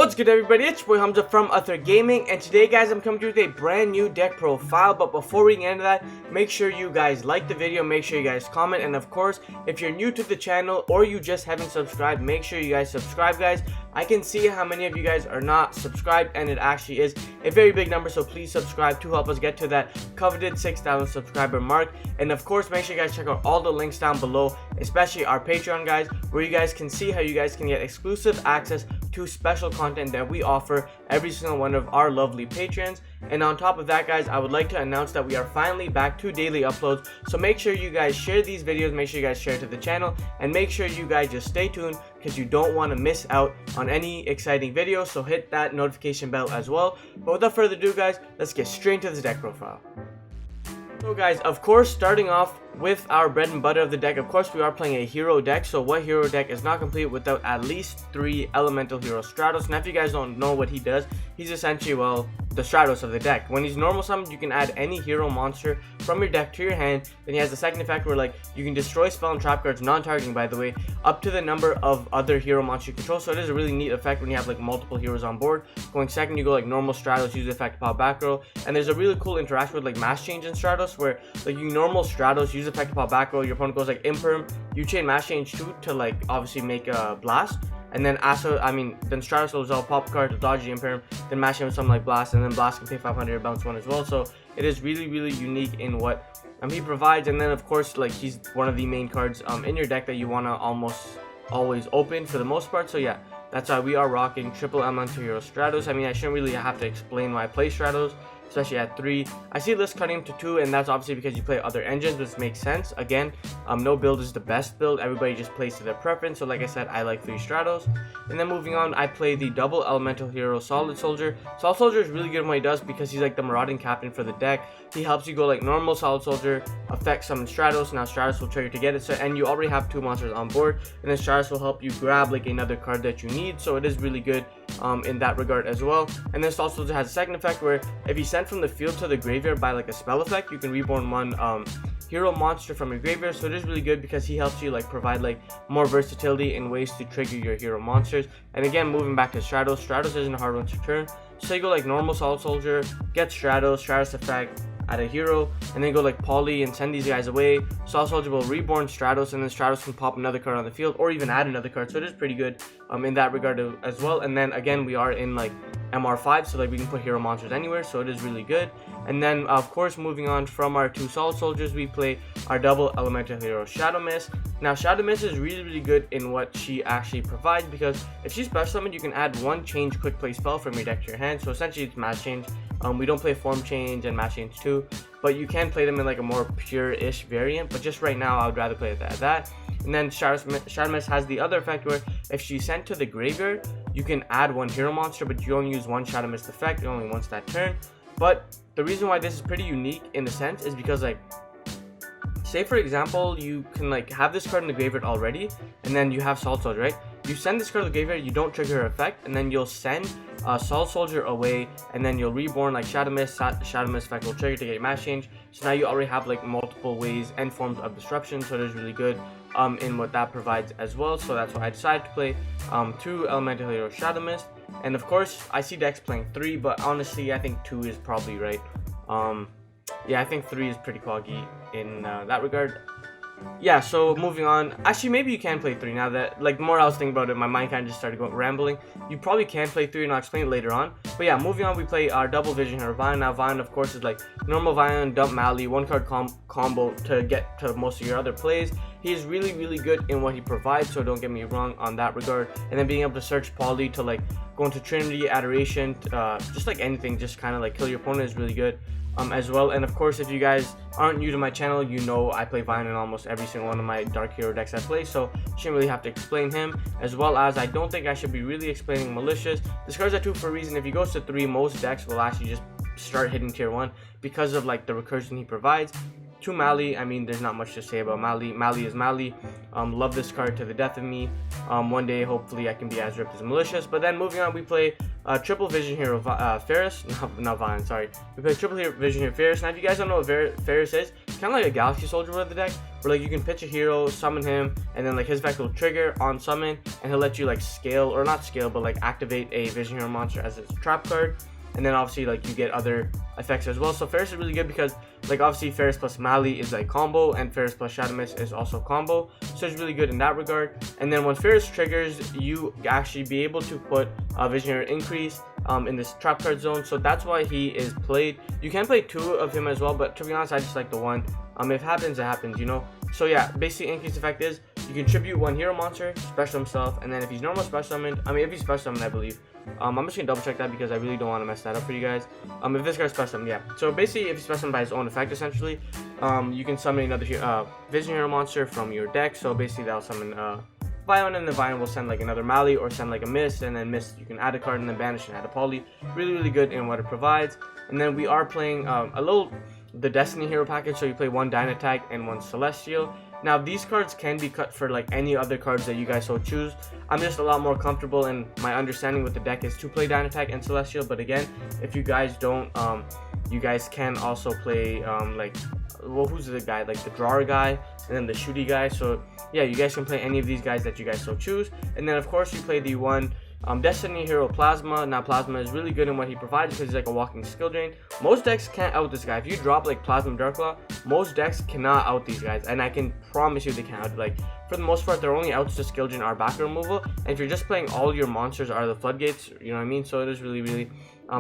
What's good, everybody? It's your boy Hamza from Ather Gaming, and today, guys, I'm coming to you with a brand new deck profile. But before we get into that, make sure you guys like the video, make sure you guys comment, and of course, if you're new to the channel or you just haven't subscribed, make sure you guys subscribe, guys. I can see how many of you guys are not subscribed, and it actually is a very big number, so please subscribe to help us get to that coveted 6,000 subscriber mark. And of course, make sure you guys check out all the links down below, especially our Patreon, guys, where you guys can see how you guys can get exclusive access to special content that we offer every single one of our lovely patrons. And on top of that, guys, I would like to announce that we are finally back to daily uploads, so make sure you guys share these videos, make sure you guys share it to the channel, and make sure you guys just stay tuned because you don't want to miss out on any exciting videos, so hit that notification bell as well. But without further ado, guys, let's get straight into this deck profile. So guys, of course, starting off with our bread and butter of the deck, of course we are playing a hero deck. So what hero deck is not complete without at least 3 elemental hero Stratos? Now if you guys don't know what he does, he's essentially, well, the Stratos of the deck. When he's normal summoned, you can add any hero monster from your deck to your hand. Then he has the second effect where, like, you can destroy spell and trap cards, non-targeting by the way, up to the number of other hero monsters you control. So it is a really neat effect when you have like multiple heroes on board. Going second, you go like normal Stratos, use the effect to pop back row, and there's a really cool interaction with like mass change in Stratos where like you normal Stratos, use the effect to pop back row, your opponent goes like imperm, you chain mass change 2 to like obviously make a blast, and then then Stratos will resolve pop card to dodge the imperm, then mash him with something like blast, and then blast can pay 500 bounce 1 as well. So it is really unique in what he provides. And then of course, like, he's one of the main cards in your deck that you want to almost always open for the most part. So yeah, that's why we are rocking triple elemental hero Stratos. I mean, I shouldn't really have to explain why I play Stratos, especially at 3. I see list cutting him to 2, and that's obviously because you play other engines, which makes sense. Again, no build is the best build, everybody just plays to their preference. So like I said, I like 3 Stratos. And then moving on, I play the double elemental hero Solid Soldier. Solid Soldier is really good in what he does because he's like the marauding captain for the deck. He helps you go like normal Solid Soldier, affect summon Stratos. Now Stratos will trigger to get it, so, and you already have 2 monsters on board, and then Stratos will help you grab like another card that you need. So it is really good in that regard as well. And then Solid Soldier has a second effect where if you send from the field to the graveyard by like a spell effect, you can reborn 1 hero monster from your graveyard. So it is really good because he helps you like provide like more versatility in ways to trigger your hero monsters. And again, moving back to Stratos, Stratos isn't a hard one to turn, so you go like normal Solid Soldier, get Stratos effect, add a hero, and then go like Poly and send these guys away. Solid Soldier will reborn Stratos, and then Stratos can pop another card on the field or even add another card. So it is pretty good in that regard as well. And then again, we are in like MR5, so like we can put hero monsters anywhere, so it is really good. And then of course, moving on from our 2 Solid Soldiers, we play our double elemental hero Shadow Mist. Now Shadow Mist is really good in what she actually provides, because if she's special summoned, you can add 1 change quick play spell from your deck to your hand. So essentially it's mass change. We don't play form change and mass change 2, but you can play them in like a more pure-ish variant, but just right now I would rather play it as that. And then Shadow Mist has the other effect where if she's sent to the graveyard, you can add 1 hero monster, but you only use 1 Shadow Mist effect only once that turn. But the reason why this is pretty unique in a sense is because, like, say for example, you can like have this card in the graveyard already, and then you have Solid Soldier, right? You send this card to the graveyard, you don't trigger her effect, and then you'll send Solid Soldier away, and then you'll reborn like Shadow Mist. Shadow Mist effect will trigger to get your mass change. So now you already have like multiple ways and forms of disruption, so it is really good in what that provides as well. So that's why I decided to play 2 elemental hero Shadow Mist. And of course, I see decks playing 3, but honestly I think 2 is probably right. Yeah, I think 3 is pretty coggy in that regard. Yeah, so moving on. Actually, maybe you can play 3 now that, like, the more I was thinking about it, my mind kind of just started going rambling. You probably can play 3, and I'll explain it later on. But yeah, moving on, we play our double vision hero Vine. Now Vine, of course, is like normal Vine, dump Mally, 1 card combo to get to most of your other plays. He is really good in what he provides, so don't get me wrong on that regard. And then being able to search Poly to like go into Trinity, Adoration, just like anything, just kind of like kill your opponent is really good as well. And of course, if you guys aren't new to my channel, you know I play Vine in almost every single one of my Dark Hero decks I play, so shouldn't really have to explain him. As well as I don't think I should be really explaining Malicious. This card's at 2 for a reason. If he goes to 3, most decks will actually just start hitting tier 1 because of like the recursion he provides. 2 Mally, I mean, there's not much to say about Mally. Mally is Mally. Love this card to the death of me. One day, hopefully, I can be as ripped as Malicious. But then moving on, we play triple vision hero Ferris. Not Vine, sorry. We play triple vision hero Ferris. Now, if you guys don't know what Ferris is, kind of like a Galaxy Soldier with the deck, where like you can pitch a hero, summon him, and then like his effect will trigger on summon, and he'll let you like scale, or not scale, but like activate a Vision Hero monster as its trap card. And then obviously like you get other effects as well. So Ferris is really good because like obviously Ferris plus Mali is like combo, and Ferris plus Shadow Mist is also combo, so it's really good in that regard. And then when Ferris triggers, you actually be able to put a Visionary increase in this trap card zone, so that's why he is played. You can play 2 of him as well, but to be honest, I just like the 1. If it happens, it happens, you know. So yeah, basically increase effect is you can tribute 1 hero monster, special himself, and then if he's normal special summoned, if he's special summoned, I believe, I'm just gonna double check that because I really don't want to mess that up for you guys. If this guy's special summoned, yeah. So basically, if he's special summoned by his own effect, essentially, you can summon another Vision Hero monster from your deck. So basically, that'll summon Vion, and the Vion will send like another Mali or send like a Mist, and then Mist you can add a card and then banish and add a Poly. Really good in what it provides. And then we are playing the Destiny Hero package, so you play 1 Dynatag and 1 Celestial. Now these cards can be cut for like any other cards that you guys so choose. I'm just a lot more comfortable, and my understanding with the deck is to play Dynatag and Celestial, but again, if you guys don't, you guys can also play who's the guy, like the drawer guy and then the shooty guy. So yeah, you guys can play any of these guys that you guys so choose. And then of course you play the 1 Destiny Hero Plasma. Now Plasma is really good in what he provides because he's like a walking skill drain. Most decks can't out this guy. If you drop like Plasma Darklaw, most decks cannot out these guys, and I can promise you they can't out. Like for the most part, their only outs to skill drain are back removal, and if you're just playing all your monsters are the floodgates, you know what I mean. So it is really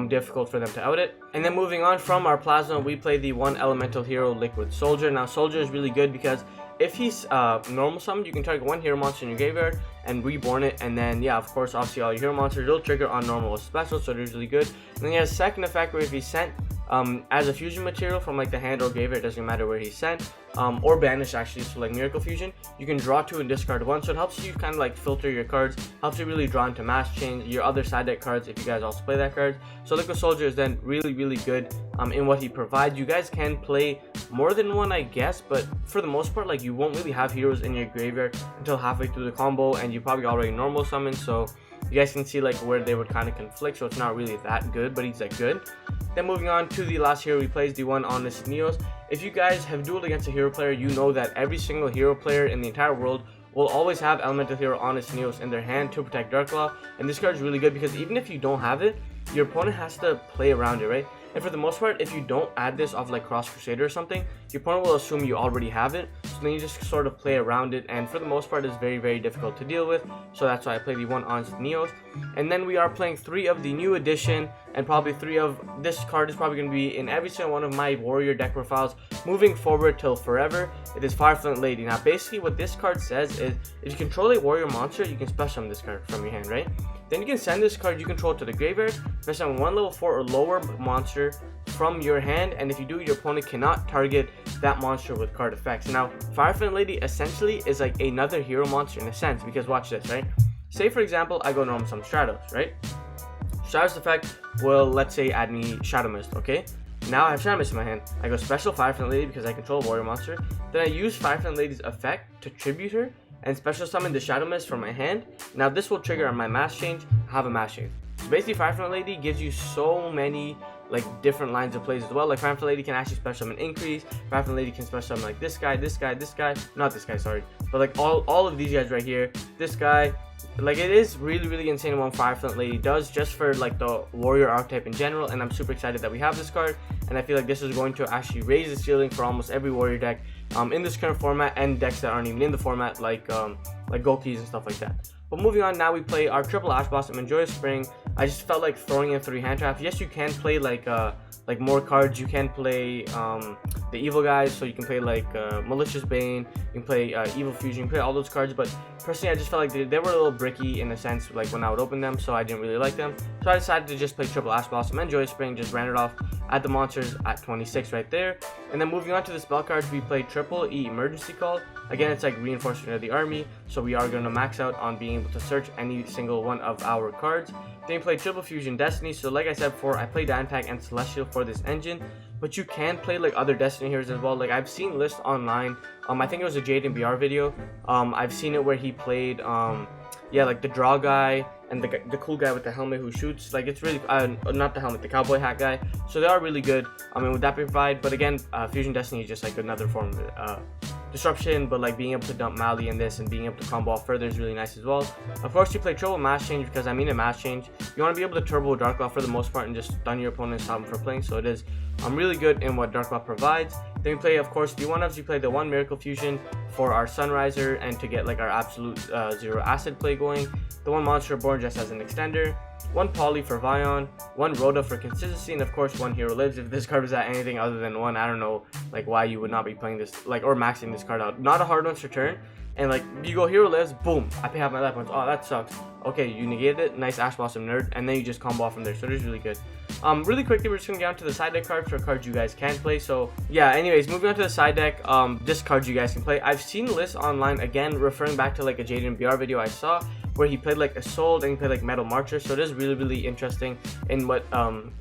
difficult for them to out it. And then moving on from our Plasma, we play the 1 Elemental Hero Liquid Soldier. Now Soldier is really good because if he's normal summoned, you can target 1 hero monster in your graveyard and reborn it, and then yeah, of course, obviously all your hero monsters will trigger on normal or special, so it is really good. And then he has a second effect where if he's sent as a fusion material from like the hand or graveyard, it doesn't matter where he's sent, or banished actually, so like Miracle Fusion, you can draw 2 and discard 1, so it helps you kind of like filter your cards, helps you really draw into Mass Change, your other side deck cards if you guys also play that card. So Liquid Soldier is then really good in what he provides. You guys can play more than 1, I guess, but for the most part, like you won't really have heroes in your graveyard until halfway through the combo, and you probably already normal summon, so you guys can see like where they would kind of conflict, so it's not really that good, but he's like good. Then moving on to the last hero we play is the 1 Honest Neos. If you guys have dueled against a hero player, you know that every single hero player in the entire world will always have Elemental Hero Honest Neos in their hand to protect Darklaw, and this card is really good because even if you don't have it, your opponent has to play around it, right? And for the most part, if you don't add this off like Cross Crusader or something, your opponent will assume you already have it, so then you just sort of play around it, and for the most part it's very difficult to deal with, so that's why I play the 1 Honest Neos. And then we are playing 3 of the new edition, and probably 3 of this card is probably going to be in every single one of my warrior deck profiles moving forward till forever. It is Flint Lady. Now basically what this card says is if you control a warrior monster, you can special summon this card from your hand, right? Then you can send this card you control to the graveyard, special summon 1 level 4 or lower monster from your hand, and if you do, your opponent cannot target that monster with card effects. Now Flint Lady essentially is like another hero monster in a sense, because watch this, right? Say for example I go normal summon Stratos, right? Stratos effect will, let's say, add me Shadow Mist, okay? Now I have Shadow Mist in my hand. I go special Flint Lady because I control a warrior monster. Then I use Flint Lady's effect to tribute her and special summon the Shadow Mist from my hand. Now this will trigger on my Mass Change. I have a Mass Change. So basically Flint Lady gives you so many like different lines of plays as well. Like Flint Lady can actually special summon Increase. Flint Lady can special summon like this guy, not this guy, sorry, but like all of these guys right here, this guy. Like it is really insane what Flint Lady does just for like the warrior archetype in general, and I'm super excited that we have this card, and I feel like this is going to actually raise the ceiling for almost every warrior deck in this current format, and decks that aren't even in the format like Golkeys and stuff like that. But moving on, now we play our triple Ash Blossom and Joyous Spring. I just felt like throwing in 3 hand traps. Yes, you can play like more cards. You can play the evil guys, so you can play like Malicious Bane, you can play Evil Fusion, you can play all those cards, but personally I just felt like they were a little bricky in a sense, like when I would open them, so I didn't really like them. So I decided to just play triple Ash Blossom and Joyous Spring, just ran it off at the monsters at 26 right there. And then moving on to the spell cards, we play triple E Emergency Call. Again, it's like reinforcement of the army, so we are going to max out on being able to search any single one of our cards. Then you play triple Fusion Destiny. So like I said before, I play Dynatag and Celestial for this engine, but you can play like other Destiny heroes as well. Like I've seen lists online, I think it was a Jade and BR video, I've seen it where he played yeah, like the draw guy, and the cool guy with the helmet who shoots. Like, it's really not the helmet, the cowboy hat guy. So they are really good. I mean, with that provide, but again, Fusion Destiny is just like another form of disruption, but like being able to dump Mali in this and being able to combo off further is really nice as well. Of course, you play Turbo Mass Change because I mean a Mass Change. You want to be able to turbo Dark Claw for the most part and just stun your opponent and stop him from playing. So it is really good in what Dark Claw provides. Then we play, of course, the 1-ups. You play the 1 Miracle Fusion for our Sunriser and to get like our absolute 0 acid play going. The 1 Monster Born just as an extender. 1 Poly for Vion, 1 Rhoda for consistency, and of course 1 Hero Lives. If this card was at anything other than 1, I don't know like why you would not be playing this, like, or maxing this card out. Not a hard one to turn, and like you go Hero Lives, boom, I pay half my life points. Oh, that sucks. Okay, you negated it, nice Ash Blossom Nerd, and then you just combo off from there. So it is really good. Really quickly, we're just gonna get on to the side deck cards for cards you guys can play. So yeah, anyways, moving on to the side deck, just cards you guys can play. I've seen lists online, again referring back to like a Jaden BR video I saw, where he played like Assault and he played like Metal Marcher. So it is really interesting in what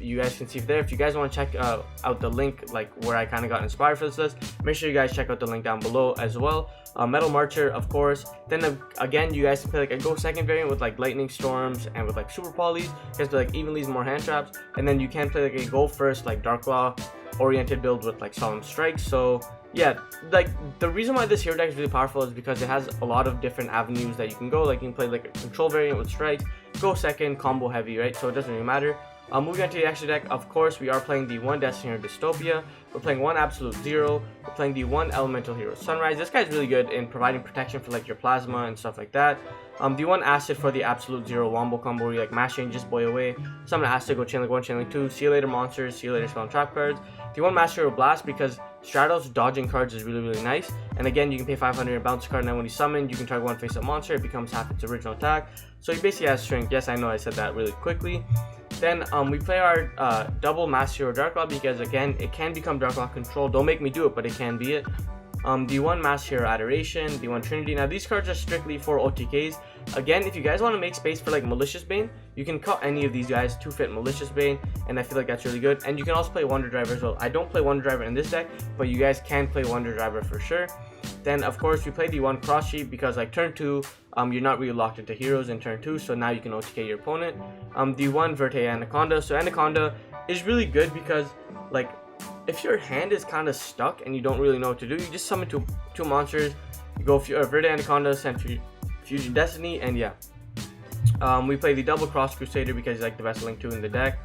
you guys can see there. If you guys want to check out the link, like where I kind of got inspired for this list, make sure you guys check out the link down below as well. Metal Marcher, of course. Then again, you guys can play like a Go Second variant with like Lightning Storms and with like Super Polys. You guys play like Evenly's, more hand traps, and then you can play like a Go First like Dark Claw oriented build with like Solemn Strikes. So yeah, like the reason why this hero deck is really powerful is because it has a lot of different avenues that you can go. Like you can play like a control variant with strikes, Go Second, combo heavy, right? So it doesn't really matter. Moving on to the extra deck, of course, we are playing the 1 Destiny Hero Dystopia. We're playing 1 Absolute Zero. We're playing the 1 Elemental Hero Sunrise. This guy's really good in providing protection for like your plasma and stuff like that. The 1 Acid for the Absolute Zero Wombo combo where you like mash change, just boy away. Summon Acid, go chain link 1, chain link 2. See you later monsters, see you later spell and trap cards. The 1 Master Hero Blast because Stratos dodging cards is really nice. And again, you can pay 500 and bounce a card, and then when you summon, you can target 1 face-up monster. It becomes half its original attack. So he basically has strength. Yes, I know I said that really quickly. Then we play our double Master Hero Dark Claw because again, it can become Dark Claw control. Don't make me do it, but it can be it. The 1 Master Hero Adoration, the 1 Trinity. Now these cards are strictly for OTKs. Again, if you guys want to make space for like Malicious Bane, you can cut any of these guys to fit Malicious Bane, and I feel like that's really good. And you can also play Wonder Driver as well. I don't play Wonder Driver in this deck, but you guys can play Wonder Driver for sure. Then of course we play the 1 Cross Sheep because like turn 2, you're not really locked into heroes in turn 2, so now you can OTK your opponent. The 1 Verte Anaconda. So Anaconda is really good because like if your hand is kind of stuck and you don't really know what to do, you just summon two monsters, you go Verde Anaconda, send Fusion Destiny, and yeah. We play the double Cross Crusader because he's like the best link 2 in the deck.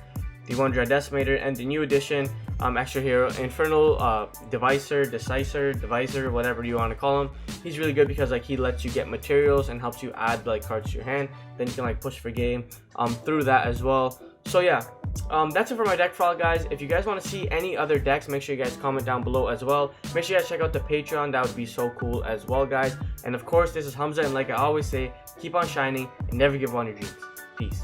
The 1 Dread Decimator, and the new addition, extra hero, Infernal Devisor, whatever you want to call him. He's really good because like he lets you get materials and helps you add like cards to your hand. Then you can like push for game through that as well. So yeah, that's it for my deck file, guys. If you guys want to see any other decks, make sure you guys comment down below as well. Make sure you guys check out the Patreon. That would be so cool as well, guys. And of course, this is Hamza, and like I always say, keep on shining and never give up on your dreams. Peace.